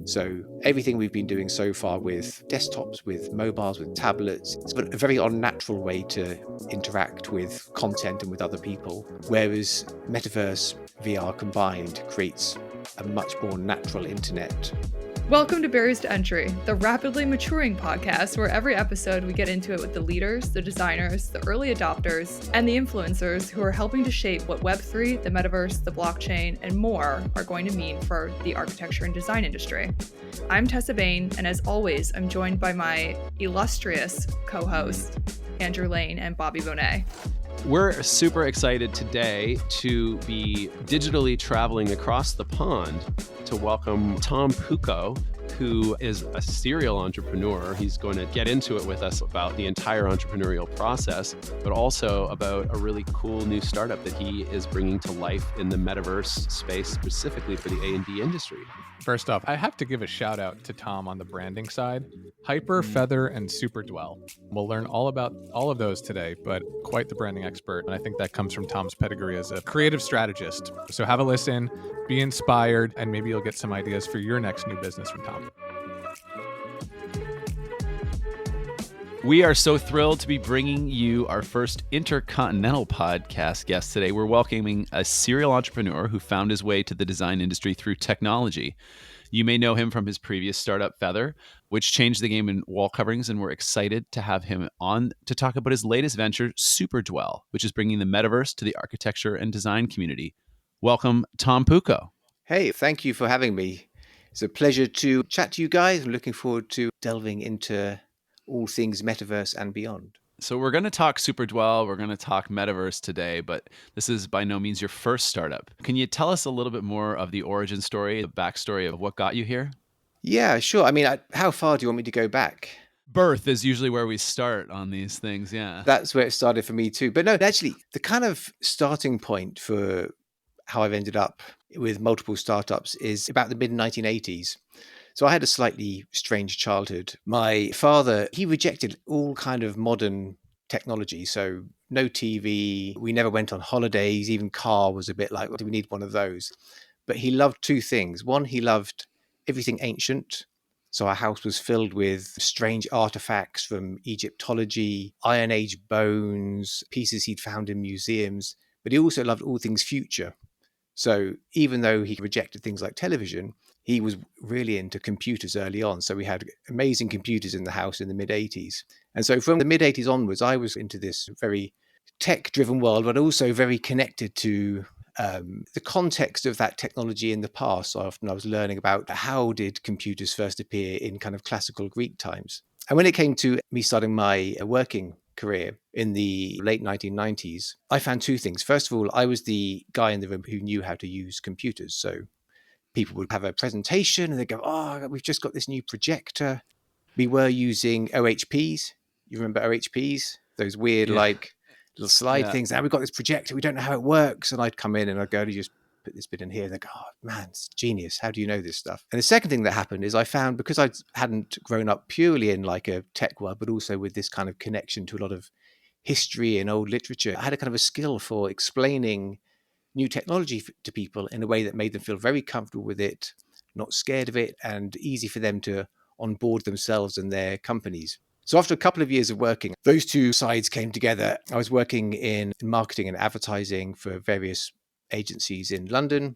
So everything we've been doing so far with desktops, with mobiles, with tablets, it's a very unnatural way to interact with content and with other people. Whereas metaverse VR combined creates a much more natural internet. Welcome to Barriers to Entry, the rapidly maturing podcast where every episode we get into it with the leaders, the designers, the early adopters, and the influencers who are helping to shape what Web3, the metaverse, the blockchain, and more are going to mean for the architecture and design industry. I'm Tessa Bain, and as always, I'm joined by my illustrious co-hosts, Andrew Lane and Bobby Bonet. We're super excited today to be digitally traveling across the pond to welcome Tom Puukko, who is a serial entrepreneur. He's going to get into it with us about the entire entrepreneurial process, but also about a really cool new startup that he is bringing to life in the metaverse space, specifically for the A&D industry. First off, I have to give a shout out to Tom on the branding side. Hyper, Feathr, and Superdwell. We'll learn all about all of those today, but quite the branding expert. And I think that comes from Tom's pedigree as a creative strategist. So have a listen, be inspired, and maybe you'll get some ideas for your next new business from Tom. We are so thrilled to be bringing you our first intercontinental podcast guest today. We're welcoming a serial entrepreneur who found his way to the design industry through technology. You may know him from his previous startup, Feathr, which changed the game in wall coverings, and we're excited to have him on to talk about his latest venture, Superdwell, which is bringing the metaverse to the architecture and design community. Welcome, Tom Puukko. Hey, thank you for having me. It's a pleasure to chat to you guys. I'm looking forward to delving into all things metaverse and beyond. So we're going to talk Superdwell, we're going to talk metaverse today, but this is by no means your first startup. Can you tell us a little bit more of the origin story, the backstory of what got you here? Yeah, sure. I mean, how far do you want me to go back? Birth is usually where we start on these things, yeah. That's where it started for me too. But no, actually, the kind of starting point for how I've ended up with multiple startups is about the mid-1980s. So I had a slightly strange childhood. My father, he rejected all kind of modern technology. So no TV, we never went on holidays, even car was a bit like, well, do we need one of those? But he loved two things. One, he loved everything ancient. So our house was filled with strange artifacts from Egyptology, Iron Age bones, pieces he'd found in museums. But he also loved all things future. So even though he rejected things like television, he was really into computers early on. So we had amazing computers in the house in the mid-80s. And so from the mid-80s onwards, I was into this very tech-driven world, but also very connected to the context of that technology in the past. So often I was learning about how did computers first appear in kind of classical Greek times. And when it came to me starting my working career in the late 1990s, I found two things. First of all, I was the guy in the room who knew how to use computers. So people would have a presentation and they'd go, oh, we've just got this new projector. We were using OHPs. You remember OHPs? Those weird, like little slide things. Now we've got this projector. We don't know how it works. And I'd come in and I'd go to just put this bit in here. And they'd go, oh, man, it's genius. How do you know this stuff? And the second thing that happened is I found, because I hadn't grown up purely in like a tech world, but also with this kind of connection to a lot of history and old literature, I had a kind of a skill for explaining new technology to people in a way that made them feel very comfortable with it, not scared of it, and easy for them to onboard themselves and their companies. So after a couple of years of working, those two sides came together. I was working in marketing and advertising for various agencies in London.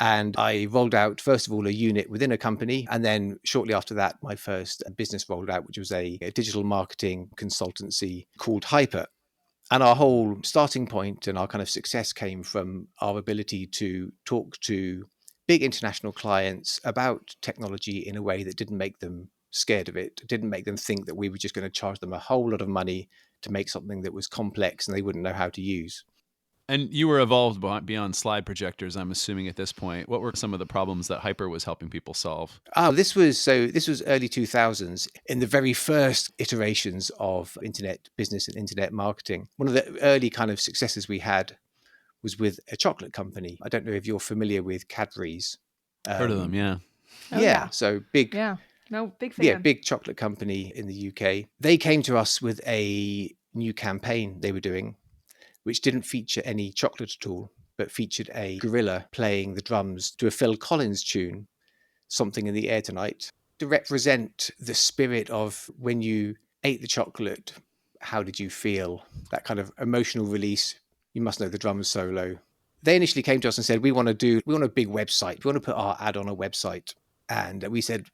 And I rolled out, first of all, a unit within a company. And then shortly after that, my first business rolled out, which was a digital marketing consultancy called Hyper. And our whole starting point and our kind of success came from our ability to talk to big international clients about technology in a way that didn't make them scared of it, didn't make them think that we were just going to charge them a whole lot of money to make something that was complex and they wouldn't know how to use. And you were evolved beyond slide projectors, I'm assuming, at this point. What were some of the problems that Hyper was helping people solve? This was early 2000s, in the very first iterations of internet business and internet marketing. One of the early kind of successes we had was with a chocolate company. I don't know if you're familiar with Cadbury's. Heard of them, yeah. So big. Yeah, no, big fan. Yeah, big chocolate company in the UK. They came to us with a new campaign they were doing, which didn't feature any chocolate at all, but featured a gorilla playing the drums to a Phil Collins tune. something in the air tonight to represent the spirit of when you ate the chocolate. How did you feel? That kind of emotional release. You must know the drum solo. They initially came to us and said, we want a big website. We want to put our ad on a website. And we said,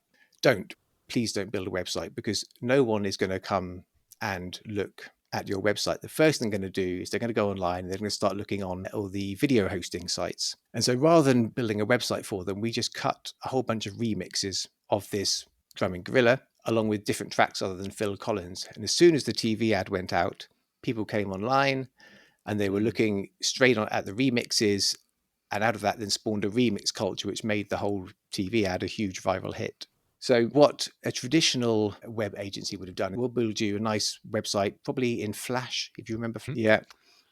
please don't build a website, because no one is going to come and look at your website. The first thing they're going to do is they're going to go online and they're going to start looking on all the video hosting sites. And so rather than building a website for them, we just cut a whole bunch of remixes of this drumming gorilla, along with different tracks other than Phil Collins. And as soon as the TV ad went out, people came online and they were looking straight on at the remixes. And out of that then spawned a remix culture, which made the whole TV ad a huge viral hit. So what a traditional web agency would have done, we'll build you a nice website, probably in Flash, if you remember. Yeah.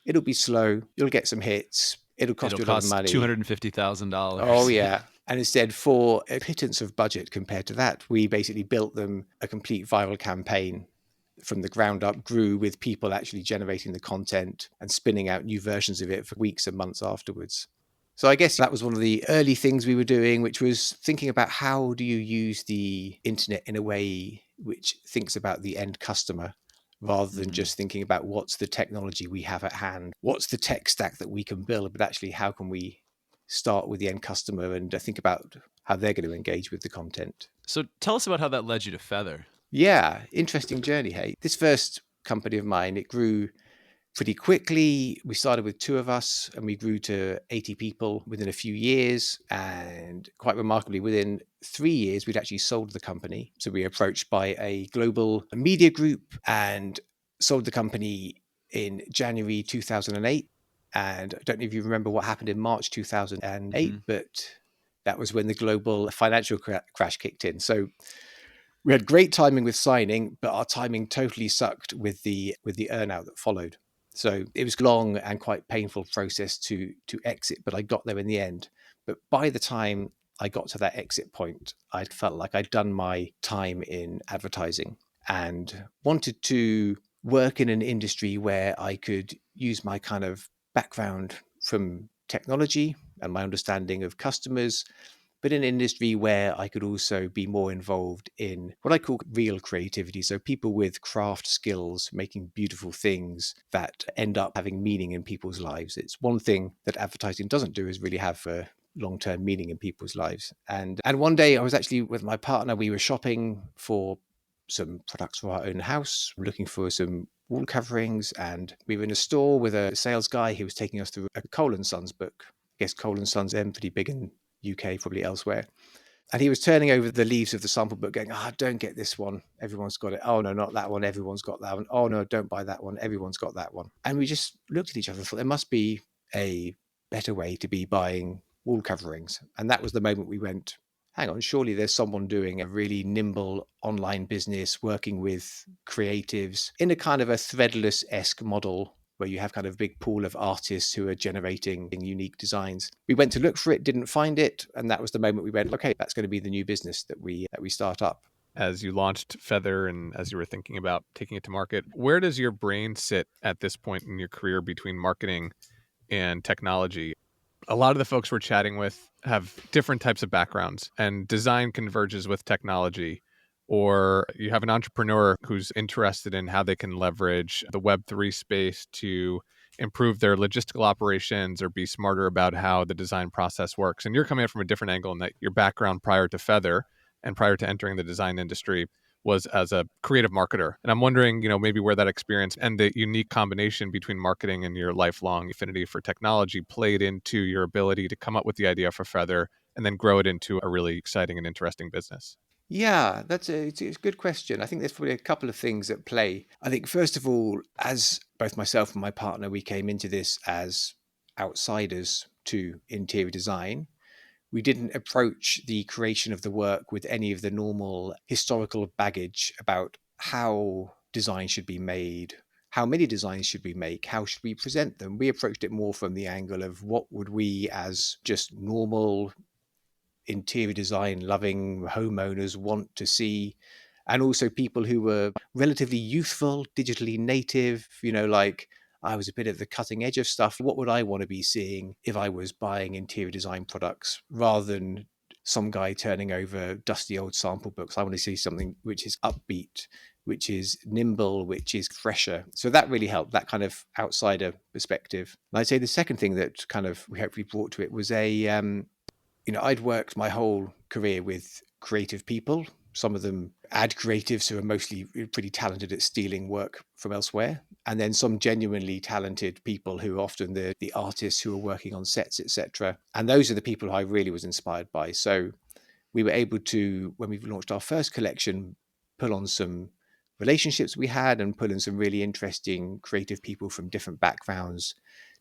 It'll be slow. You'll get some hits. It'll cost you a lot of money. $250,000. Oh, yeah. And instead, for a pittance of budget compared to that, we basically built them a complete viral campaign from the ground up, grew with people actually generating the content and spinning out new versions of it for weeks and months afterwards. So I guess that was one of the early things we were doing, which was thinking about how do you use the internet in a way which thinks about the end customer rather than just thinking about what's the technology we have at hand, what's the tech stack that we can build, but actually how can we start with the end customer and think about how they're going to engage with the content. So tell us about how that led you to Feathr. Yeah, interesting journey, hey. This first company of mine, it grew pretty quickly. We started with 2 of us and we grew to 80 people within a few years. And quite remarkably, within 3 years, we'd actually sold the company. So we were approached by a global media group and sold the company in January 2008. And I don't know if you remember what happened in March 2008, but that was when the global financial crash kicked in. So we had great timing with signing, but our timing totally sucked with the earnout that followed. So it was a long and quite painful process to exit, but I got there in the end. But by the time I got to that exit point, I felt like I'd done my time in advertising and wanted to work in an industry where I could use my kind of background from technology and my understanding of customers, but in an industry where I could also be more involved in what I call real creativity. So people with craft skills, making beautiful things that end up having meaning in people's lives. It's one thing that advertising doesn't do, is really have a long-term meaning in people's lives. And one day I was actually with my partner, we were shopping for some products for our own house, looking for some wall coverings. And we were in a store with a sales guy who was taking us through a Cole & Sons book. I guess Cole & Sons, they're pretty big in UK, probably elsewhere. And he was turning over the leaves of the sample book going, don't get this one. Everyone's got it. Oh, no, not that one. Everyone's got that one. Oh, no, don't buy that one. Everyone's got that one. And we just looked at each other and thought there must be a better way to be buying wall coverings. And that was the moment we went, hang on, surely there's someone doing a really nimble online business, working with creatives in a kind of a threadless-esque model where you have kind of a big pool of artists who are generating unique designs. We went to look for it, didn't find it. And that was the moment we went, okay, that's going to be the new business that we start up. As you launched Feathr and as you were thinking about taking it to market, where does your brain sit at this point in your career between marketing and technology? A lot of the folks we're chatting with have different types of backgrounds, and design converges with technology. Or you have an entrepreneur who's interested in how they can leverage the Web3 space to improve their logistical operations or be smarter about how the design process works. And you're coming at it from a different angle in that your background prior to Feathr and prior to entering the design industry was as a creative marketer. And I'm wondering, maybe where that experience and the unique combination between marketing and your lifelong affinity for technology played into your ability to come up with the idea for Feathr and then grow it into a really exciting and interesting business. Yeah, it's a good question. I think there's probably a couple of things at play. I think, first of all, as both myself and my partner, we came into this as outsiders to interior design. We didn't approach the creation of the work with any of the normal historical baggage about how design should be made, how many designs should we make, how should we present them. We approached it more from the angle of what would we as just normal interior design loving homeowners want to see, and also people who were relatively youthful, digitally native, like I was a bit at the cutting edge of stuff. What would I want to be seeing if I was buying interior design products, rather than some guy turning over dusty old sample books. I want to see something which is upbeat, which is nimble, which is fresher. So that really helped, that kind of outsider perspective. And I'd say the second thing that kind of we hopefully brought to it was I'd worked my whole career with creative people, some of them ad creatives who are mostly pretty talented at stealing work from elsewhere, and then some genuinely talented people who are often the artists who are working on sets, etc. And those are the people who I really was inspired by. So we were able to, when we launched our first collection, pull on some relationships we had and pull in some really interesting creative people from different backgrounds,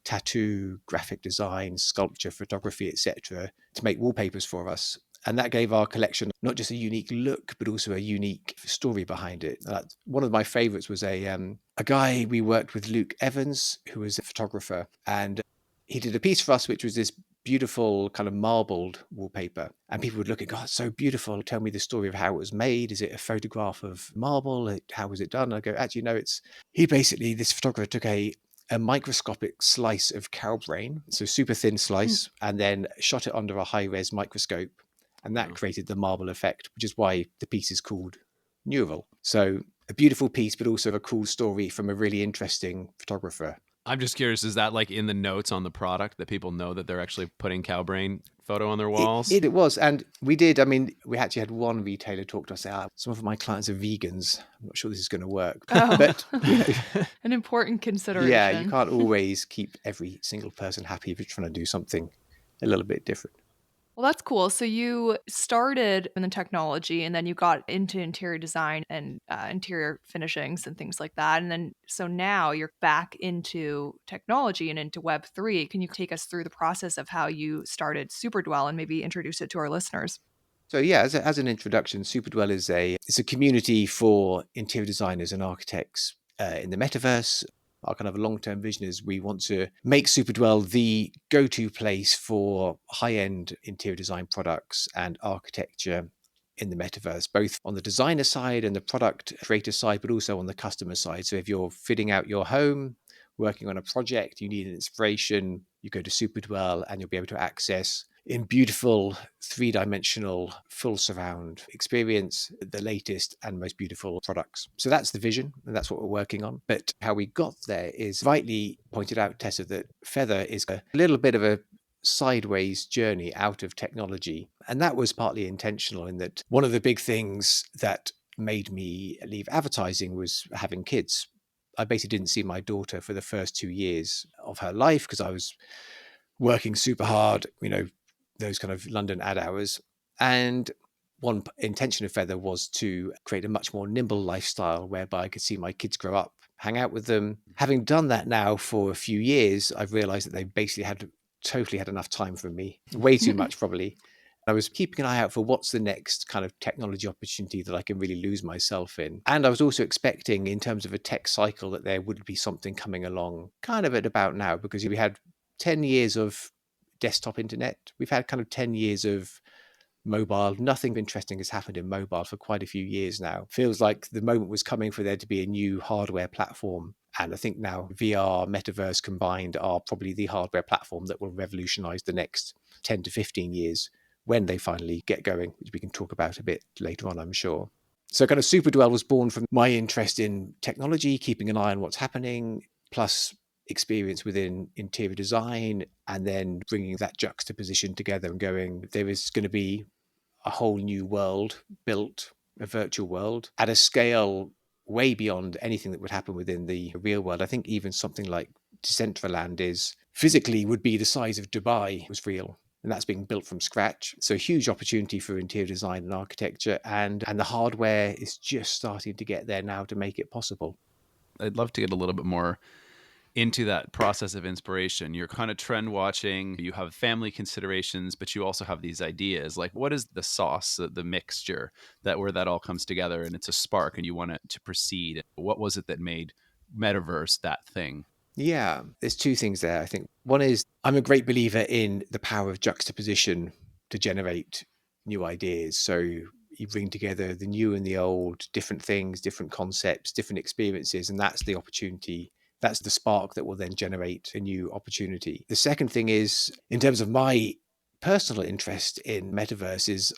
tattoo, graphic design, sculpture, photography, etc., to make wallpapers for us. And that gave our collection not just a unique look, but also a unique story behind it. One of my favorites was a guy we worked with, Luke Evans, who was a photographer. And he did a piece for us, which was this beautiful kind of marbled wallpaper. And people would look at, God, it's so beautiful. Tell me the story of how it was made. Is it a photograph of marble? How was it done? And I go, actually, no, this photographer took a microscopic slice of cow brain, so super thin slice, and then shot it under a high-res microscope. And that created the marble effect, which is why the piece is called Neural. So a beautiful piece, but also a cool story from a really interesting photographer. I'm just curious, is that like in the notes on the product that people know that they're actually putting cow brain photo on their walls? It was. And we did. We actually had one retailer talk to us, say, some of my clients are vegans. I'm not sure this is going to work. Oh. But an important consideration. Yeah, you can't always keep every single person happy if you're trying to do something a little bit different. Well, that's cool. So you started in the technology and then you got into interior design and interior finishings and things like that. And then so now you're back into technology and into Web3. Can you take us through the process of how you started Superdwell and maybe introduce it to our listeners? So yeah, as an introduction, Superdwell is a community for interior designers and architects in the metaverse. Our kind of long-term vision is we want to make Superdwell the go-to place for high-end interior design products and architecture in the metaverse, both on the designer side and the product creator side, but also on the customer side. So if you're fitting out your home, working on a project, you need an inspiration, you go to Superdwell and you'll be able to access in beautiful 3-dimensional full surround experience the latest and most beautiful products. So that's the vision and that's what we're working on. But how we got there is rightly pointed out, Tessa, that Feathr is a little bit of a sideways journey out of technology. And that was partly intentional in that one of the big things that made me leave advertising was having kids. I basically didn't see my daughter for the first 2 years of her life because I was working super hard, those kind of London ad hours. And one intention of Feathr was to create a much more nimble lifestyle whereby I could see my kids grow up, hang out with them. Having done that now for a few years, I've realized that they basically totally had enough time from me, way too much probably. I was keeping an eye out for what's the next kind of technology opportunity that I can really lose myself in. And I was also expecting in terms of a tech cycle that there would be something coming along kind of at about now, because we had 10 years of desktop internet. We've had kind of 10 years of mobile. Nothing interesting has happened in mobile for quite a few years now. Feels like the moment was coming for there to be a new hardware platform. And I think now VR, metaverse combined are probably the hardware platform that will revolutionize the next 10 to 15 years when they finally get going, which we can talk about a bit later on, I'm sure. So kind of Superdwell was born from my interest in technology, keeping an eye on what's happening, plus experience within interior design, and then bringing that juxtaposition together and going, there is going to be a whole new world built, a virtual world at a scale way beyond anything that would happen within the real world. I think even something like Decentraland would be the size of Dubai was real. And that's being built from scratch. So a huge opportunity for interior design and architecture. And the hardware is just starting to get there now to make it possible. I'd love to get a little bit more into that process of inspiration. You're kind of trend watching, you have family considerations, but you also have these ideas. Like, what is the sauce, the mixture where that all comes together and it's a spark and you want it to proceed? What was it that made metaverse that thing? Yeah, there's two things there. I think one is I'm a great believer in the power of juxtaposition to generate new ideas. So you bring together the new and the old, different things, different concepts, different experiences, and that's the opportunity. That's the spark that will then generate a new opportunity. The second thing is, in terms of my personal interest in metaverse is,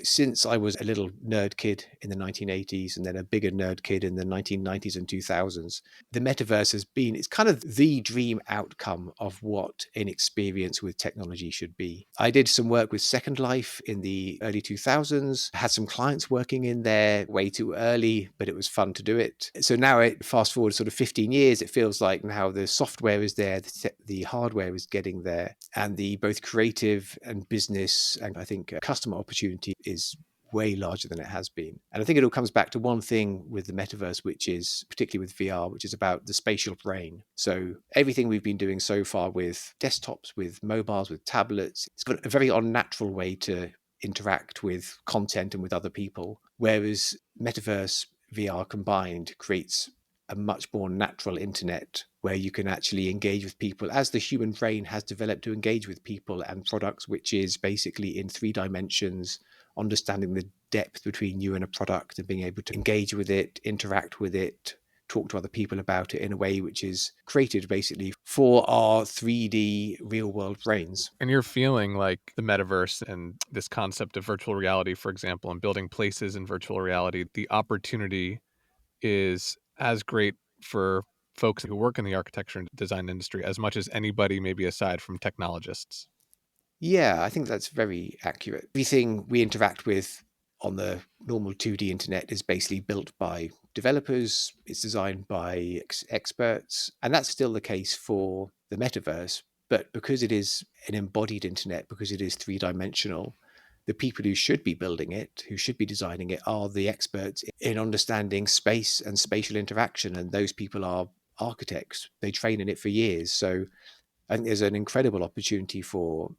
since I was a little nerd kid in the 1980s and then a bigger nerd kid in the 1990s and 2000s, the metaverse it's kind of the dream outcome of what an experience with technology should be. I did some work with Second Life in the early 2000s, had some clients working in there way too early, but it was fun to do it. So now fast forward sort of 15 years, it feels like now the software is there, the hardware is getting there, and the both creative and business and I think customer opportunity is way larger than it has been. And I think it all comes back to one thing with the metaverse, which is particularly with VR, which is about the spatial brain. So everything we've been doing so far with desktops, with mobiles, with tablets, it's got a very unnatural way to interact with content and with other people. Whereas metaverse VR combined creates a much more natural internet where you can actually engage with people as the human brain has developed to engage with people and products, which is basically in 3 dimensions, understanding the depth between you and a product and being able to engage with it, interact with it, talk to other people about it in a way which is created basically for our 3D real world brains. And you're feeling like the metaverse and this concept of virtual reality, for example, and building places in virtual reality, the opportunity is as great for folks who work in the architecture and design industry as much as anybody maybe aside from technologists. Yeah, I think that's very accurate. Everything we interact with on the normal 2D internet is basically built by developers. It's designed by experts. And that's still the case for the metaverse. But because it is an embodied internet, because it is 3-dimensional, the people who should be building it, who should be designing it, are the experts in understanding space and spatial interaction. And those people are architects. They train in it for years. So I think there's an incredible opportunity for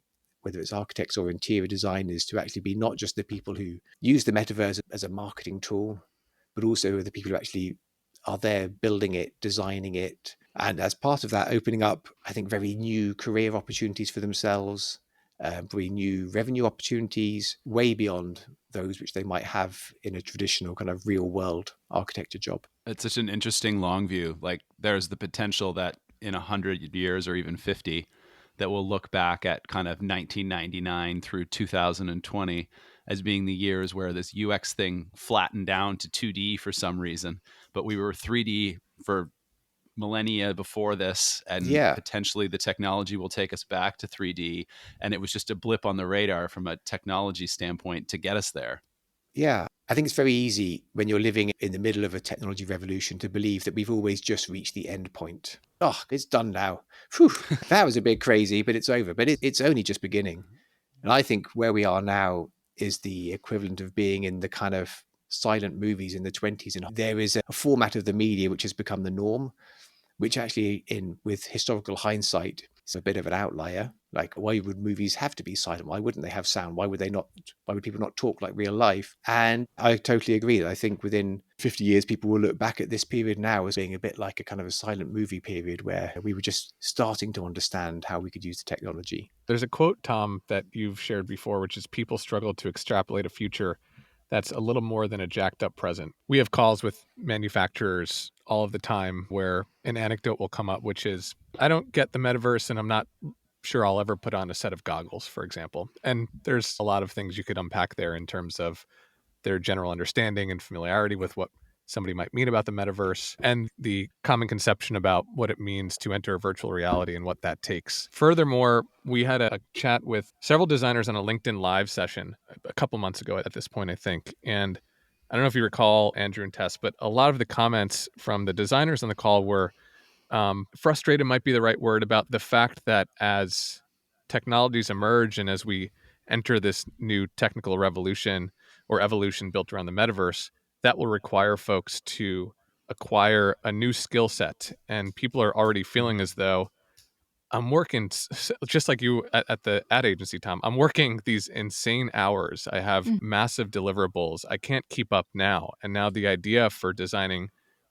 whether it's architects or interior designers to actually be not just the people who use the metaverse as a marketing tool, but also the people who actually are there building it, designing it. And as part of that, opening up, I think, very new career opportunities for themselves, very new revenue opportunities, way beyond those which they might have in a traditional kind of real world architecture job. It's such an interesting long view. Like there's the potential that in 100 years or even 50, that we'll look back at kind of 1999 through 2020 as being the years where this UX thing flattened down to 2D for some reason, but we were 3D for millennia before this, and potentially the technology will take us back to 3D, and it was just a blip on the radar from a technology standpoint to get us there. Yeah, I think it's very easy when you're living in the middle of a technology revolution to believe that we've always just reached the end point. Oh, it's done now. Whew, that was a bit crazy, but it's over. But it's only just beginning. And I think where we are now is the equivalent of being in the kind of silent movies in the 20s. And there is a format of the media which has become the norm, which actually, with historical hindsight, is a bit of an outlier. Like, why would movies have to be silent? Why wouldn't they have sound? Why would people not talk like real life? And I totally agree that I think within 50 years, people will look back at this period now as being a bit like a kind of a silent movie period where we were just starting to understand how we could use the technology. There's a quote, Tom, that you've shared before, which is people struggle to extrapolate a future that's a little more than a jacked up present. We have calls with manufacturers all of the time where an anecdote will come up, which is, I don't get the metaverse and I'm not sure I'll ever put on a set of goggles, for example. And there's a lot of things you could unpack there in terms of their general understanding and familiarity with what somebody might mean about the metaverse and the common conception about what it means to enter virtual reality and what that takes. Furthermore, we had a chat with several designers on a LinkedIn Live session a couple months ago at this point, I think. And I don't know if you recall, Andrew and Tess, but a lot of the comments from the designers on the call were frustrated might be the right word, about the fact that as technologies emerge and as we enter this new technical revolution or evolution built around the metaverse, that will require folks to acquire a new skill set. And people are already feeling as though I'm working, just like you at the ad agency, Tom, I'm working these insane hours. I have massive deliverables. I can't keep up now. And now the idea for designing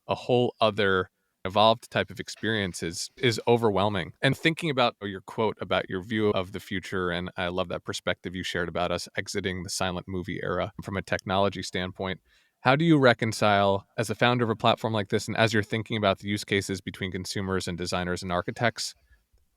a whole other evolved type of experience is overwhelming. And thinking about your quote about your view of the future, and I love that perspective you shared about us exiting the silent movie era from a technology standpoint. How do you reconcile, as a founder of a platform like this, and as you're thinking about the use cases between consumers and designers and architects,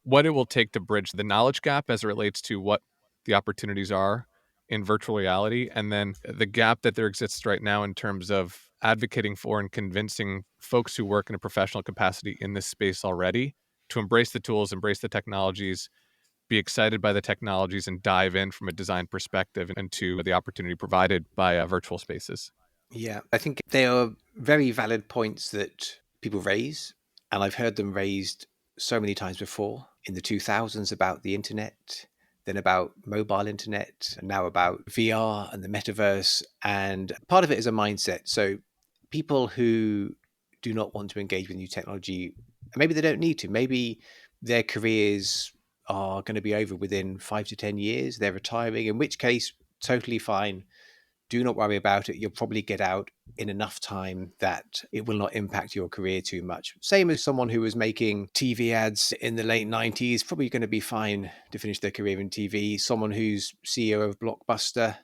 what it will take to bridge the knowledge gap as it relates to what the opportunities are in virtual reality, and then the gap that there exists right now in terms of advocating for and convincing folks who work in a professional capacity in this space already to embrace the tools, embrace the technologies, be excited by the technologies, and dive in from a design perspective into the opportunity provided by virtual spaces. Yeah, I think they are very valid points that people raise, and I've heard them raised so many times before in the 2000s about the internet, then about mobile internet, and now about VR and the metaverse. And part of it is a mindset. So people who do not want to engage with new technology, maybe they don't need to, maybe their careers are going to be over within 5 to 10 years, they're retiring, in which case, totally fine. Do not worry about it. You'll probably get out in enough time that it will not impact your career too much. Same as someone who was making TV ads in the late 90s, probably going to be fine to finish their career in TV. Someone who's CEO of Blockbuster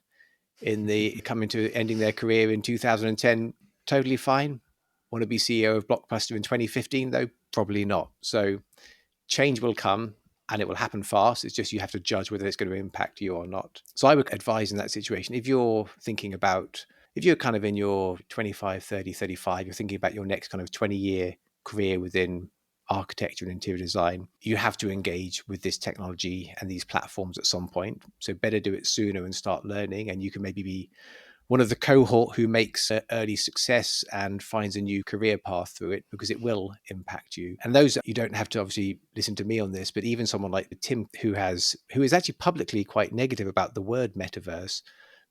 coming to ending their career in 2010, totally fine. Want to be CEO of Blockbuster in 2015 though? Probably not. So change will come and it will happen fast. It's just you have to judge whether it's going to impact you or not. So I would advise in that situation, if you're kind of in your 25, 30, 35, you're thinking about your next kind of 20-year career within architecture and interior design, you have to engage with this technology and these platforms at some point. So better do it sooner and start learning, and you can maybe be one of the cohort who makes early success and finds a new career path through it, because it will impact you. And those, you don't have to obviously listen to me on this, but even someone like Tim, who is actually publicly quite negative about the word metaverse,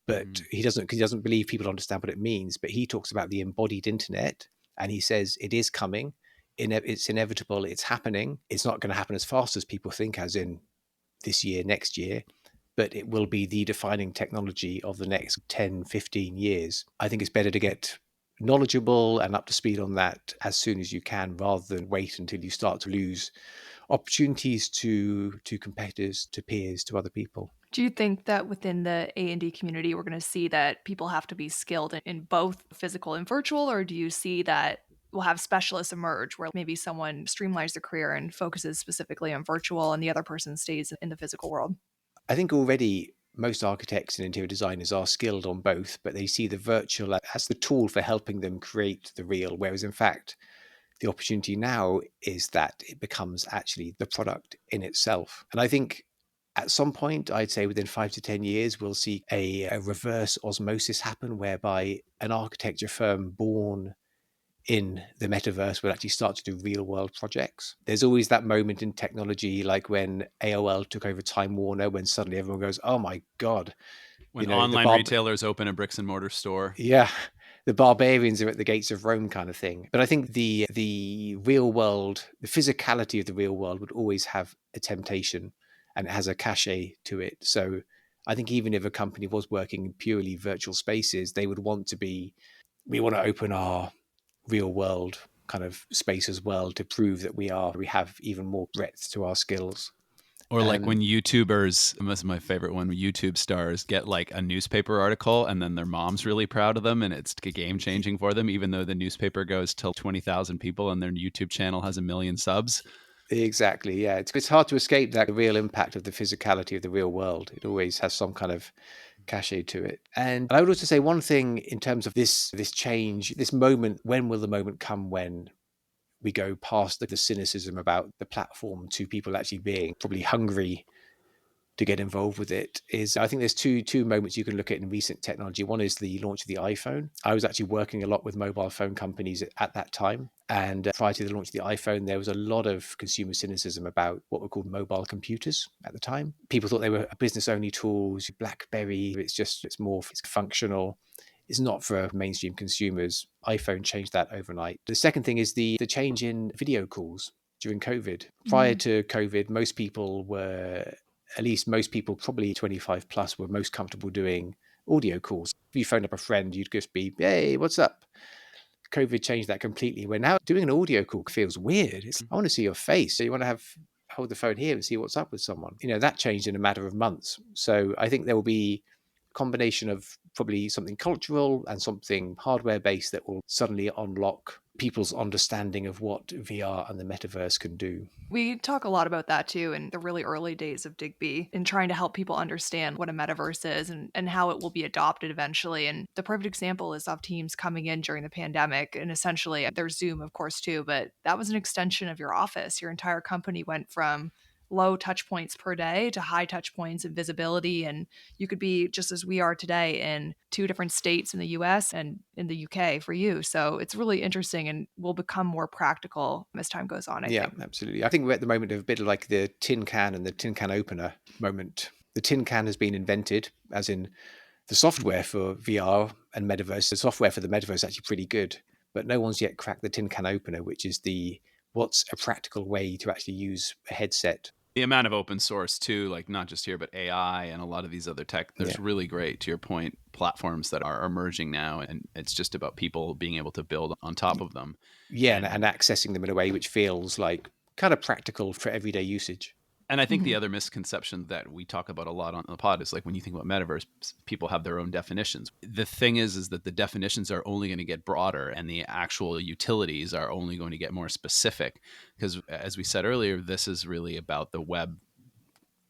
but he doesn't believe people understand what it means. But he talks about the embodied internet, and he says it is coming. It's inevitable. It's happening. It's not going to happen as fast as people think, as in this year, next year, but it will be the defining technology of the next 10, 15 years. I think it's better to get knowledgeable and up to speed on that as soon as you can, rather than wait until you start to lose opportunities to competitors, to peers, to other people. Do you think that within the A&D community, we're going to see that people have to be skilled in both physical and virtual, or do you see that we'll have specialists emerge where maybe someone streamlines their career and focuses specifically on virtual and the other person stays in the physical world? I think already most architects and interior designers are skilled on both, but they see the virtual as the tool for helping them create the real, whereas in fact, the opportunity now is that it becomes actually the product in itself. And I think at some point, I'd say within 5 to 10 years, we'll see a reverse osmosis happen, whereby an architecture firm born in the metaverse will actually start to do real world projects. There's always that moment in technology, like when AOL took over Time Warner, when suddenly everyone goes, oh my God. When online retailers open a bricks and mortar store. Yeah. The barbarians are at the gates of Rome kind of thing. But I think the real world, the physicality of the real world would always have a temptation, and it has a cachet to it. So I think even if a company was working in purely virtual spaces, they would want to we want to open our real world kind of space as well, to prove that we have even more breadth to our skills. Or like when YouTubers, this is my favorite one, YouTube stars get like a newspaper article and then their mom's really proud of them and it's game changing for them, even though the newspaper goes till 20,000 people and their YouTube channel has 1 million subs. Exactly, yeah. It's hard to escape that real impact of the physicality of the real world. It always has some kind of cachet to it. And I would also say one thing in terms of this change, this moment, when will the moment come when we go past the cynicism about the platform to people actually being probably hungry to get involved with it? Is I think there's two moments you can look at in recent technology. One is the launch of the iPhone. I was actually working a lot with mobile phone companies at that time. And prior to the launch of the iPhone, there was a lot of consumer cynicism about what were called mobile computers at the time. People thought they were business-only tools, BlackBerry, it's functional. It's not for mainstream consumers. iPhone changed that overnight. The second thing is the change in video calls during COVID. Prior to COVID, most people, probably 25 plus, were most comfortable doing audio calls. If you phoned up a friend, you'd just be, hey, what's up? COVID changed that completely, where now doing an audio call feels weird. I want to see your face. So you want to hold the phone here and see what's up with someone. That changed in a matter of months. So I think there will be combination of probably something cultural and something hardware based that will suddenly unlock people's understanding of what VR and the metaverse can do. We talk a lot about that too in the really early days of Digby in trying to help people understand what a metaverse is and how it will be adopted eventually. And the perfect example is of teams coming in during the pandemic, and essentially there's Zoom, of course, too, but that was an extension of your office. Your entire company went from low touch points per day to high touch points and visibility. And you could be just as we are today in 2 different states in the US and in the UK for you. So it's really interesting and will become more practical as time goes on, I think. Absolutely. I think we're at the moment of a bit of like the tin can and the tin can opener moment. The tin can has been invented, as in the software for VR and metaverse. The software for the metaverse is actually pretty good, but no one's yet cracked the tin can opener, which is what's a practical way to actually use a headset. The amount of open source too, like not just here, but AI and a lot of these other tech, there's really great, to your point, platforms that are emerging now. And it's just about people being able to build on top of them. Yeah, and accessing them in a way which feels like kind of practical for everyday usage. And I think the other misconception that we talk about a lot on the pod is like when you think about metaverse, people have their own definitions. The thing is that the definitions are only going to get broader and the actual utilities are only going to get more specific. Because as we said earlier, this is really about the web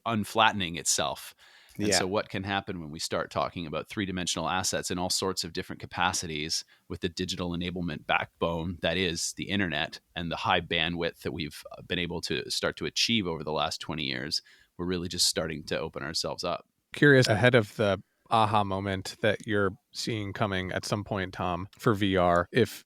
unflattening itself. And so what can happen when we start talking about 3-dimensional assets in all sorts of different capacities with the digital enablement backbone that is the internet and the high bandwidth that we've been able to start to achieve over the last 20 years, we're really just starting to open ourselves up. Curious, ahead of the aha moment that you're seeing coming at some point, Tom, for VR, if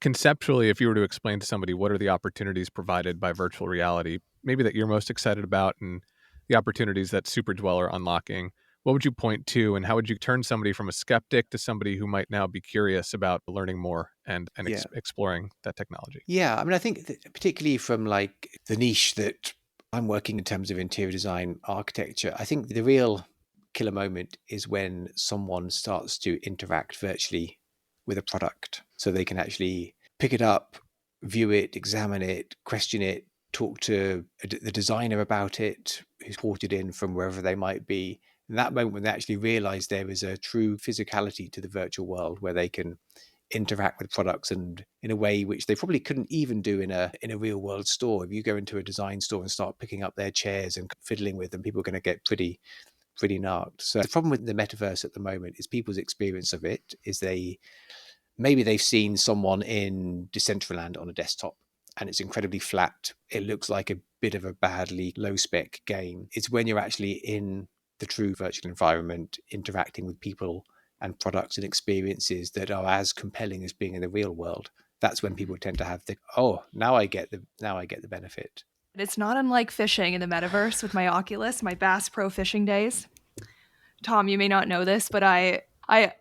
conceptually, if you were to explain to somebody what are the opportunities provided by virtual reality, maybe that you're most excited about and the opportunities that Superdwell are unlocking, what would you point to, and how would you turn somebody from a skeptic to somebody who might now be curious about learning more and exploring that technology? Yeah, I mean, I think that particularly from like the niche that I'm working in terms of interior design architecture, I think the real killer moment is when someone starts to interact virtually with a product. So they can actually pick it up, view it, examine it, question it, talk to the designer about it, who's ported in from wherever they might be. In that moment when they actually realize there is a true physicality to the virtual world where they can interact with products and in a way which they probably couldn't even do in a real world store. If you go into a design store and start picking up their chairs and fiddling with them, people are going to get pretty narked. So the problem with the metaverse at the moment is people's experience of it is maybe they've seen someone in Decentraland on a desktop and it's incredibly flat. It looks like a bit of a badly low-spec game. It's when you're actually in the true virtual environment, interacting with people and products and experiences that are as compelling as being in the real world. That's when people tend to have now I get the benefit. It's not unlike fishing in the metaverse with my Oculus, my Bass Pro fishing days. Tom, you may not know this, but I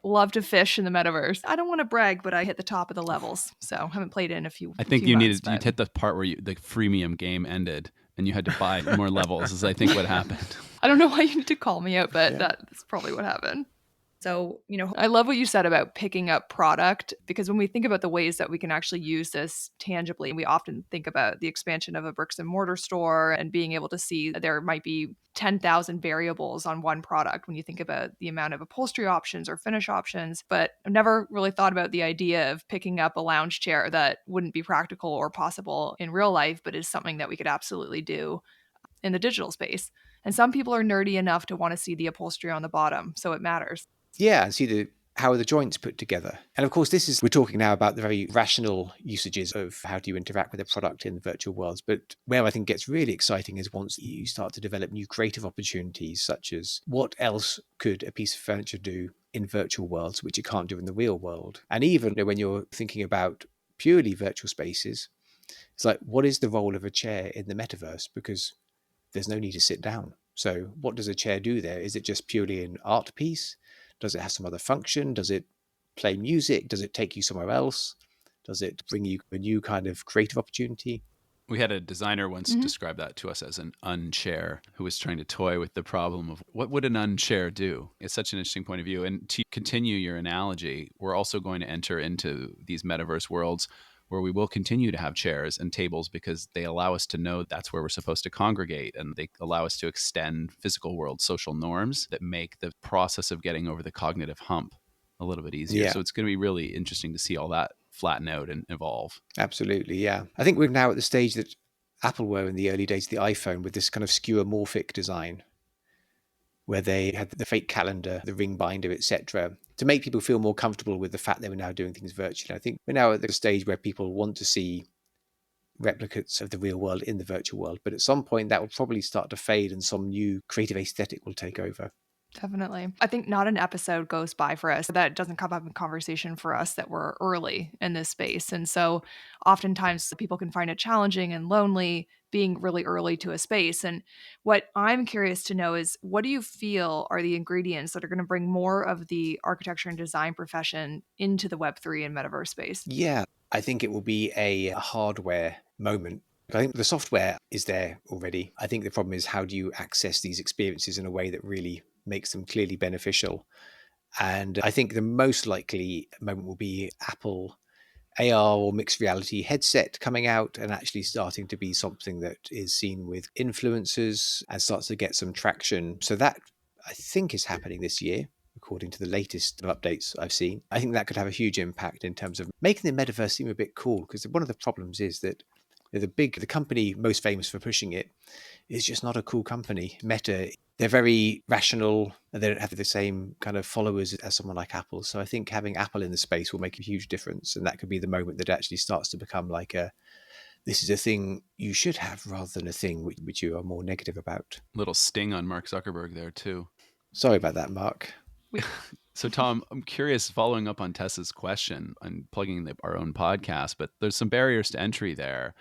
love to fish in the metaverse. I don't want to brag, but I hit the top of the levels. So I haven't played it in a few I think few you months, you'd hit the part where the freemium game ended and you had to buy more levels is I think what happened. I don't know why you need to call me out, but that's probably what happened. So, I love what you said about picking up product, because when we think about the ways that we can actually use this tangibly, we often think about the expansion of a bricks and mortar store and being able to see that there might be 10,000 variables on one product when you think about the amount of upholstery options or finish options. But I've never really thought about the idea of picking up a lounge chair that wouldn't be practical or possible in real life, but is something that we could absolutely do in the digital space. And some people are nerdy enough to want to see the upholstery on the bottom, so it matters. Yeah, and see how are the joints put together. And of course, we're talking now about the very rational usages of how do you interact with a product in the virtual worlds. But where I think it gets really exciting is once you start to develop new creative opportunities, such as what else could a piece of furniture do in virtual worlds, which it can't do in the real world. And even when you're thinking about purely virtual spaces, it's like, what is the role of a chair in the metaverse? Because there's no need to sit down. So what does a chair do there? Is it just purely an art piece? Does it have some other function? Does it play music? Does it take you somewhere else? Does it bring you a new kind of creative opportunity? We had a designer once describe that to us as an unchair who was trying to toy with the problem of what would an unchair do? It's such an interesting point of view. And to continue your analogy, we're also going to enter into these metaverse worlds where we will continue to have chairs and tables because they allow us to know that's where we're supposed to congregate, and they allow us to extend physical world social norms that make the process of getting over the cognitive hump a little bit easier. Yeah. So it's going to be really interesting to see all that flatten out and evolve. Absolutely, yeah. I think we're now at the stage that Apple were in the early days of the iPhone with this kind of skeuomorphic design, where they had the fake calendar, the ring binder, etc., to make people feel more comfortable with the fact they were now doing things virtually. I think we're now at the stage where people want to see replicates of the real world in the virtual world, but at some point that will probably start to fade and some new creative aesthetic will take over. Definitely. I think not an episode goes by for us that doesn't come up in conversation for us that we're early in this space. And so oftentimes people can find it challenging and lonely being really early to a space. And what I'm curious to know is, what do you feel are the ingredients that are going to bring more of the architecture and design profession into the Web3 and metaverse space? Yeah, I think it will be a hardware moment. I think the software is there already. I think the problem is, how do you access these experiences in a way that really makes them clearly beneficial? And I think the most likely moment will be Apple AR or mixed reality headset coming out and actually starting to be something that is seen with influencers and starts to get some traction. So that, I think, is happening this year, according to the latest updates I've seen. I think that could have a huge impact in terms of making the metaverse seem a bit cool, because one of the problems is that the company most famous for pushing it is just not a cool company. Meta, they're very rational and they don't have the same kind of followers as someone like Apple. So I think having Apple in the space will make a huge difference. And that could be the moment that actually starts to become like this is a thing you should have rather than a thing which you are more negative about. Little sting on Mark Zuckerberg there too. Sorry about that, Mark. So, Tom, I'm curious, following up on Tessa's question and plugging our own podcast, but there's some barriers to entry there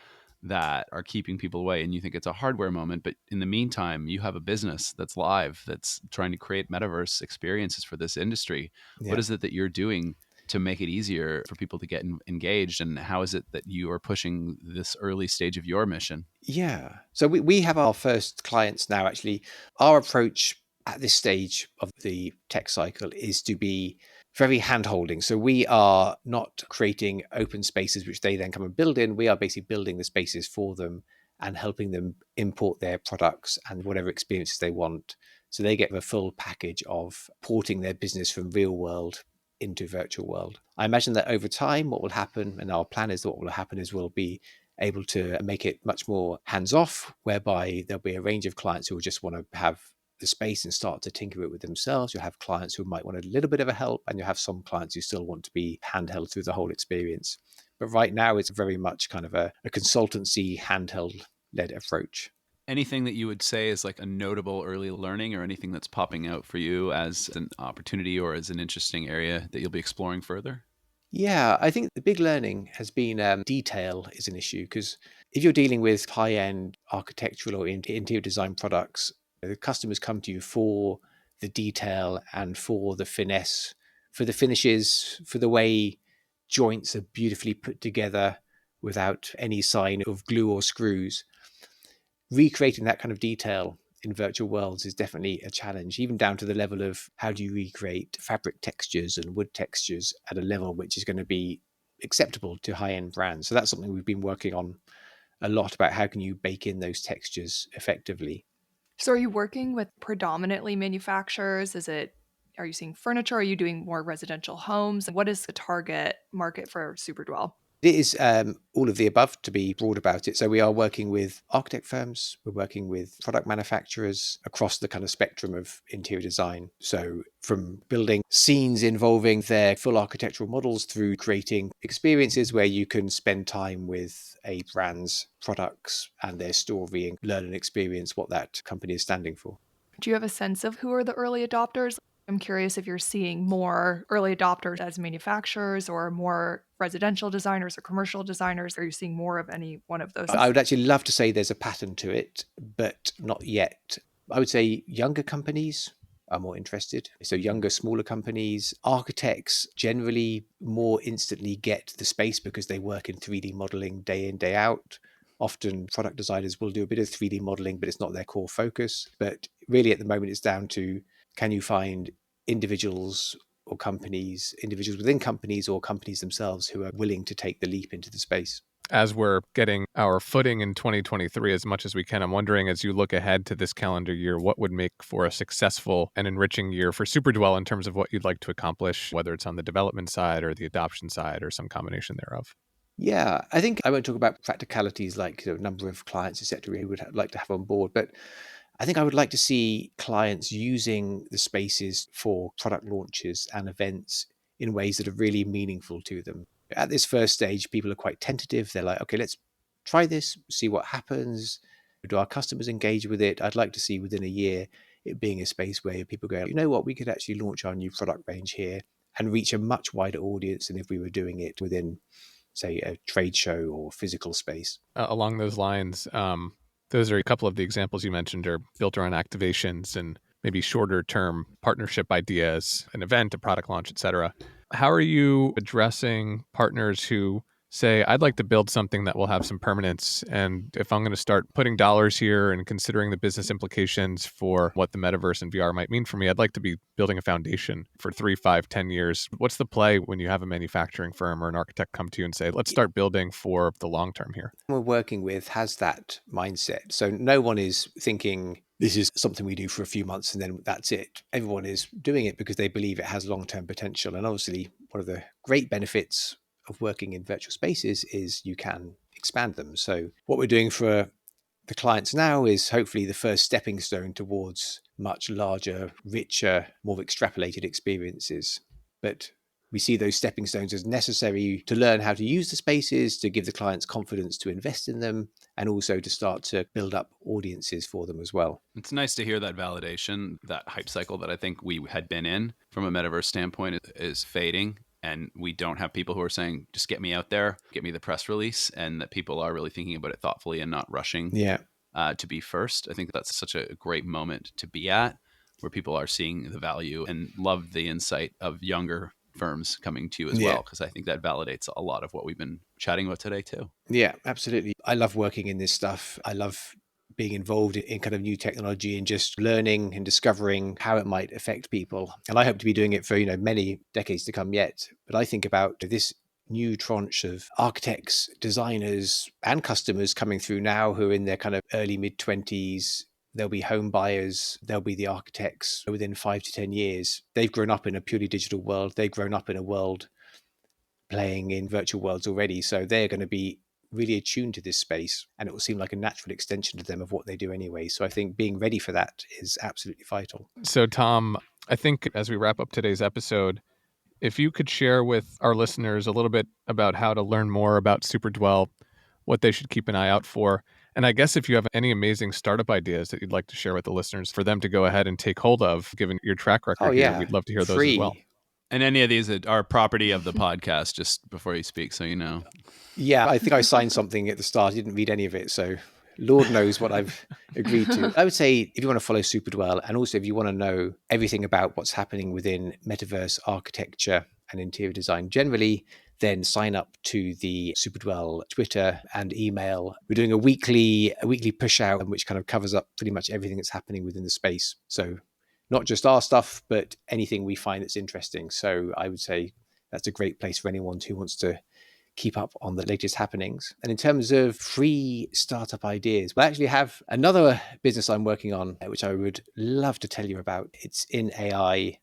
that are keeping people away. And you think it's a hardware moment, but in the meantime, you have a business that's live, that's trying to create metaverse experiences for this industry. Yeah. What is it that you're doing to make it easier for people to get engaged? And how is it that you are pushing this early stage of your mission? Yeah. So we have our first clients now, actually. Our approach at this stage of the tech cycle is to be very hand-holding. So we are not creating open spaces which they then come and build in. We are basically building the spaces for them and helping them import their products and whatever experiences they want. So they get the full package of porting their business from real world into virtual world. I imagine that over time, what will happen, and our plan is that what will happen is we'll be able to make it much more hands-off, whereby there'll be a range of clients who will just want to have the space and start to tinker it with themselves. You'll have clients who might want a little bit of a help, and you'll have some clients who still want to be handheld through the whole experience. But right now, it's very much kind of a consultancy, handheld-led approach. Anything that you would say is like a notable early learning, or anything that's popping out for you as an opportunity or as an interesting area that you'll be exploring further? Yeah, I think the big learning has been detail is an issue, because if you're dealing with high-end architectural or interior design products, the customers come to you for the detail and for the finesse, for the finishes, for the way joints are beautifully put together without any sign of glue or screws. Recreating that kind of detail in virtual worlds is definitely a challenge, even down to the level of how do you recreate fabric textures and wood textures at a level which is going to be acceptable to high-end brands. So that's something we've been working on a lot, about how can you bake in those textures effectively. So are you working with predominantly manufacturers? Are you seeing furniture? Are you doing more residential homes? What is the target market for Superdwell? It is all of the above, to be broad about it. So we are working with architect firms, we're working with product manufacturers across the kind of spectrum of interior design. So from building scenes involving their full architectural models through creating experiences where you can spend time with a brand's products and their story and learn and experience what that company is standing for. Do you have a sense of who are the early adopters? I'm curious if you're seeing more early adopters as manufacturers or more residential designers or commercial designers. Are you seeing more of any one of those? I would actually love to say there's a pattern to it, but not yet. I would say younger companies are more interested. So younger, smaller companies, architects generally more instantly get the space because they work in 3D modeling day in, day out. Often product designers will do a bit of 3D modeling, but it's not their core focus. But really at the moment, it's down to, can you find individuals or companies, individuals within companies or companies themselves who are willing to take the leap into the space. As we're getting our footing in 2023 as much as we can, I'm wondering, as you look ahead to this calendar year, what would make for a successful and enriching year for Superdwell in terms of what you'd like to accomplish, whether it's on the development side or the adoption side or some combination thereof? Yeah, I think I won't talk about practicalities like number of clients, etc., who would like to have on board, but I think I would like to see clients using the spaces for product launches and events in ways that are really meaningful to them. At this first stage, people are quite tentative. They're like, okay, let's try this, see what happens. Do our customers engage with it? I'd like to see within a year it being a space where people go, you know what, we could actually launch our new product range here and reach a much wider audience than if we were doing it within, say, a trade show or physical space. Along those lines, those are a couple of the examples you mentioned are built around activations and maybe shorter term partnership ideas, an event, a product launch, et cetera. How are you addressing partners who say, I'd like to build something that will have some permanence, and if I'm going to start putting dollars here and considering the business implications for what the metaverse and VR might mean for me, I'd like to be building a foundation for 3, 5, 10 years. What's the play when you have a manufacturing firm or an architect come to you and say, let's start building for the long term here? We're working with has that mindset. So no one is thinking this is something we do for a few months and then that's it. Everyone is doing it because they believe it has long-term potential. And obviously, one of the great benefits of working in virtual spaces is you can expand them. So what we're doing for the clients now is hopefully the first stepping stone towards much larger, richer, more extrapolated experiences. But we see those stepping stones as necessary to learn how to use the spaces, to give the clients confidence to invest in them, and also to start to build up audiences for them as well. It's nice to hear that validation. That hype cycle that I think we had been in from a metaverse standpoint is fading. And we don't have people who are saying, just get me out there, get me the press release, and that people are really thinking about it thoughtfully and not rushing to be first. I think that's such a great moment to be at, where people are seeing the value and love the insight of younger firms coming to you as well, because I think that validates a lot of what we've been chatting about today too. Yeah, absolutely. I love working in this stuff. I love being involved in kind of new technology and just learning and discovering how it might affect people. And I hope to be doing it for, many decades to come yet. But I think about this new tranche of architects, designers, and customers coming through now who are in their kind of early mid-20s. There'll be home buyers, there'll be the architects within 5 to 10 years. They've grown up in a purely digital world. They've grown up in a world playing in virtual worlds already. So they're going to be really attuned to this space, and it will seem like a natural extension to them of what they do anyway. So I think being ready for that is absolutely vital. So Tom, I think as we wrap up today's episode, if you could share with our listeners a little bit about how to learn more about Superdwell, what they should keep an eye out for. And I guess if you have any amazing startup ideas that you'd like to share with the listeners for them to go ahead and take hold of, given your track record here, we'd love to hear those as well. And any of these that are property of the podcast, just before you speak, so you know. Yeah, I think I signed something at the start. I didn't read any of it, so Lord knows what I've agreed to. I would say if you want to follow Superdwell, and also if you want to know everything about what's happening within metaverse architecture and interior design generally, then sign up to the Superdwell Twitter and email. We're doing a weekly push out, which kind of covers up pretty much everything that's happening within the space. So not just our stuff, but anything we find that's interesting. So I would say that's a great place for anyone who wants to keep up on the latest happenings. And in terms of free startup ideas, we actually have another business I'm working on, which I would love to tell you about. It's in AI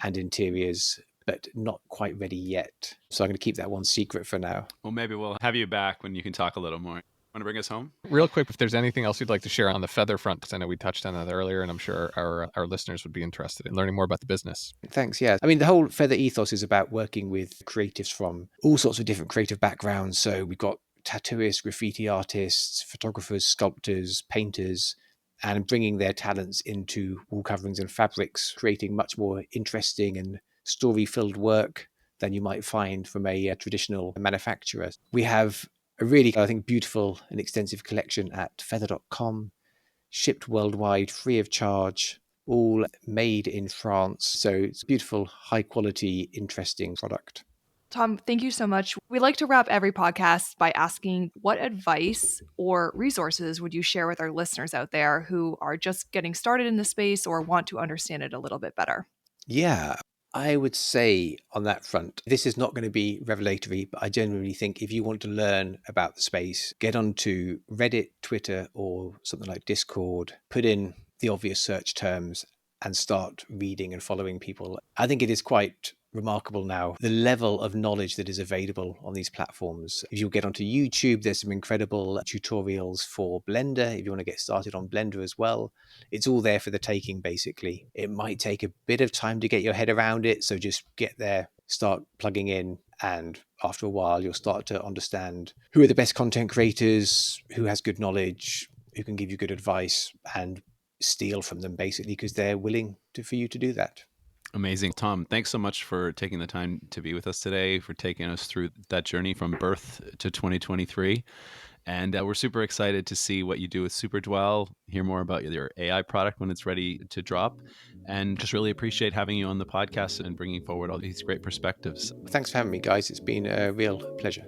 and interiors, but not quite ready yet. So I'm going to keep that one secret for now. Well, maybe we'll have you back when you can talk a little more. Want to bring us home? Real quick, if there's anything else you'd like to share on the Feathr front, because I know we touched on that earlier, and I'm sure our listeners would be interested in learning more about the business. Thanks. Yeah. I mean, the whole Feathr ethos is about working with creatives from all sorts of different creative backgrounds. So we've got tattooists, graffiti artists, photographers, sculptors, painters, and bringing their talents into wall coverings and fabrics, creating much more interesting and story-filled work than you might find from a traditional manufacturer. We have a really, I think, beautiful and extensive collection at feathr.com, shipped worldwide, free of charge, all made in France. So it's a beautiful, high quality, interesting product. Tom, thank you so much. We like to wrap every podcast by asking what advice or resources would you share with our listeners out there who are just getting started in the space or want to understand it a little bit better? Yeah, I would say on that front, this is not going to be revelatory, but I genuinely think if you want to learn about the space, get onto Reddit, Twitter, or something like Discord, put in the obvious search terms and start reading and following people. I think it is quite remarkable now, the level of knowledge that is available on these platforms. If you get onto YouTube, there's some incredible tutorials for Blender. If you want to get started on Blender as well, it's all there for the taking, basically. It might take a bit of time to get your head around it, so just get there, start plugging in, and after a while, you'll start to understand who are the best content creators, who has good knowledge, who can give you good advice, and steal from them, basically, because they're willing for you to do that. Amazing. Tom, thanks so much for taking the time to be with us today, for taking us through that journey from birth to 2023. And we're super excited to see what you do with Superdwell, hear more about your AI product when it's ready to drop, and just really appreciate having you on the podcast and bringing forward all these great perspectives. Thanks for having me, guys. It's been a real pleasure.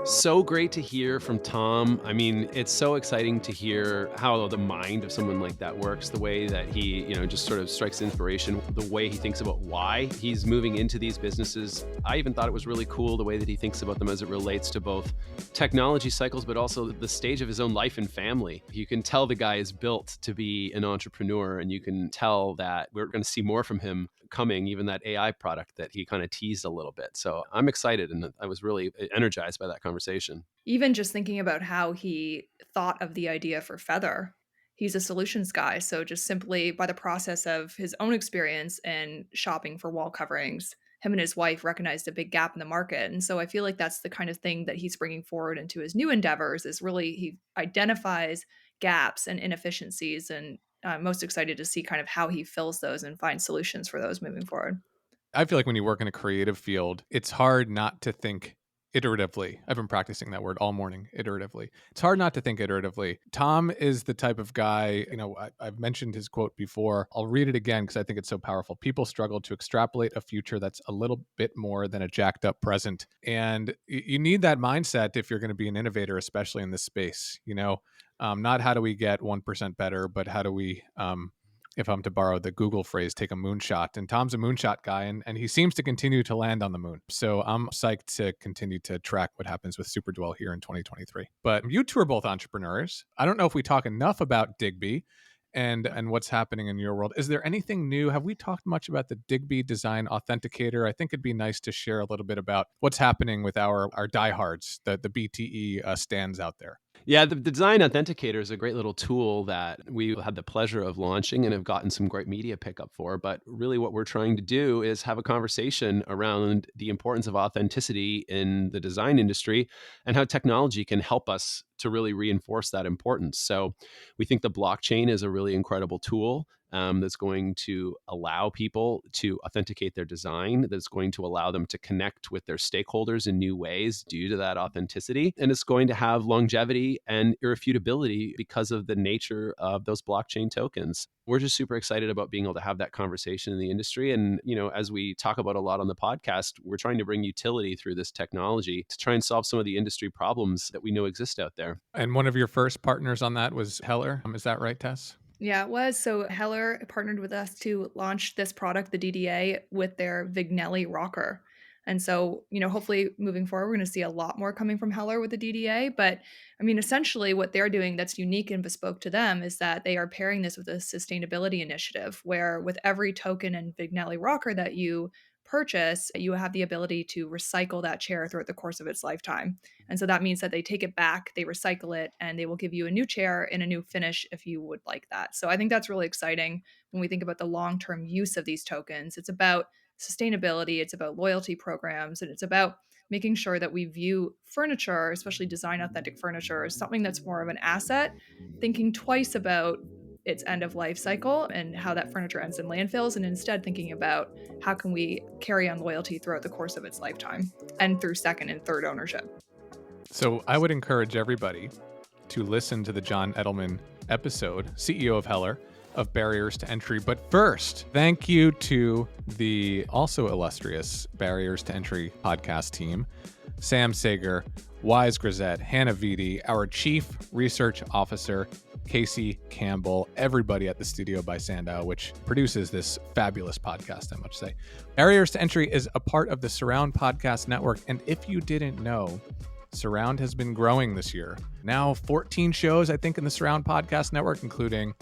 So great to hear from Tom. I mean, it's so exciting to hear how the mind of someone like that works, the way that he, just sort of strikes inspiration, the way he thinks about why he's moving into these businesses. I even thought it was really cool the way that he thinks about them as it relates to both technology cycles, but also the stage of his own life and family. You can tell the guy is built to be an entrepreneur, and you can tell that we're going to see more from him coming, even that AI product that he kind of teased a little bit. So I'm excited, and I was really energized by that conversation. Even just thinking about how he thought of the idea for Feathr, he's a solutions guy. So just simply by the process of his own experience and shopping for wall coverings, him and his wife recognized a big gap in the market. And so I feel like that's the kind of thing that he's bringing forward into his new endeavors, is really he identifies gaps and inefficiencies, and I'm most excited to see kind of how he fills those and finds solutions for those moving forward. I feel like when you work in a creative field, it's hard not to think iteratively. I've been practicing that word all morning, iteratively. It's hard not to think iteratively. Tom is the type of guy, I've mentioned his quote before. I'll read it again because I think it's so powerful. People struggle to extrapolate a future that's a little bit more than a jacked up present. And you need that mindset if you're going to be an innovator, especially in this space. Not how do we get 1% better, but how do we, if I'm to borrow the Google phrase, take a moonshot. And Tom's a moonshot guy, and he seems to continue to land on the moon. So I'm psyched to continue to track what happens with Superdwell here in 2023. But you two are both entrepreneurs. I don't know if we talk enough about Digby and what's happening in your world. Is there anything new? Have we talked much about the Digby Design Authenticator? I think it'd be nice to share a little bit about what's happening with our diehards, the BTE stands out there. Yeah, the Design Authenticator is a great little tool that we had the pleasure of launching and have gotten some great media pickup for. But really what we're trying to do is have a conversation around the importance of authenticity in the design industry and how technology can help us to really reinforce that importance. So we think the blockchain is a really incredible tool that's going to allow people to authenticate their design, that's going to allow them to connect with their stakeholders in new ways due to that authenticity. And it's going to have longevity and irrefutability because of the nature of those blockchain tokens. We're just super excited about being able to have that conversation in the industry. And, as we talk about a lot on the podcast, we're trying to bring utility through this technology to try and solve some of the industry problems that we know exist out there. And one of your first partners on that was Heller. Is that right, Tess? Yeah, it was. So Heller partnered with us to launch this product, the DDA, with their Vignelli rocker. And so, hopefully moving forward, we're going to see a lot more coming from Heller with the DDA. But essentially what they're doing that's unique and bespoke to them is that they are pairing this with a sustainability initiative where with every token and Vignelli rocker that you purchase, you have the ability to recycle that chair throughout the course of its lifetime. And so that means that they take it back, they recycle it, and they will give you a new chair in a new finish if you would like that. So I think that's really exciting when we think about the long-term use of these tokens. It's about sustainability, it's about loyalty programs, and it's about making sure that we view furniture, especially design authentic furniture, as something that's more of an asset, thinking twice about its end of life cycle and how that furniture ends in landfills, and instead thinking about how can we carry on loyalty throughout the course of its lifetime and through second and third ownership. So I would encourage everybody to listen to the John Edelman episode, CEO of Heller, of Barriers to Entry. But first, thank you to the also illustrious Barriers to Entry podcast team, Sam Sager, Wise Grisette, Hannah Vitti, our Chief Research Officer, Casey Campbell, everybody at the Studio by Sandow, which produces this fabulous podcast, I must say. Barriers to Entry is a part of the Surround Podcast Network. And if you didn't know, Surround has been growing this year. Now 14 shows, I think, in the Surround Podcast Network, including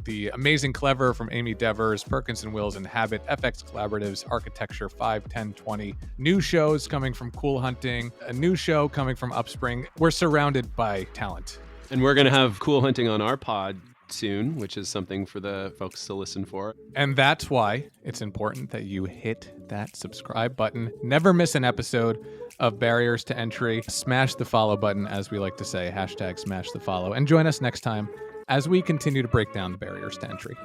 The Amazing Clever from Amy Devers, Perkins and Wills and Habit, FX Collaboratives, Architecture 5, 10, 20. New shows coming from Cool Hunting, a new show coming from Upspring. We're surrounded by talent. And we're going to have Cool Hunting on our pod soon, which is something for the folks to listen for. And that's why it's important that you hit that subscribe button. Never miss an episode of Barriers to Entry. Smash the follow button, as we like to say, #smash the follow. And join us next time as we continue to break down the barriers to entry.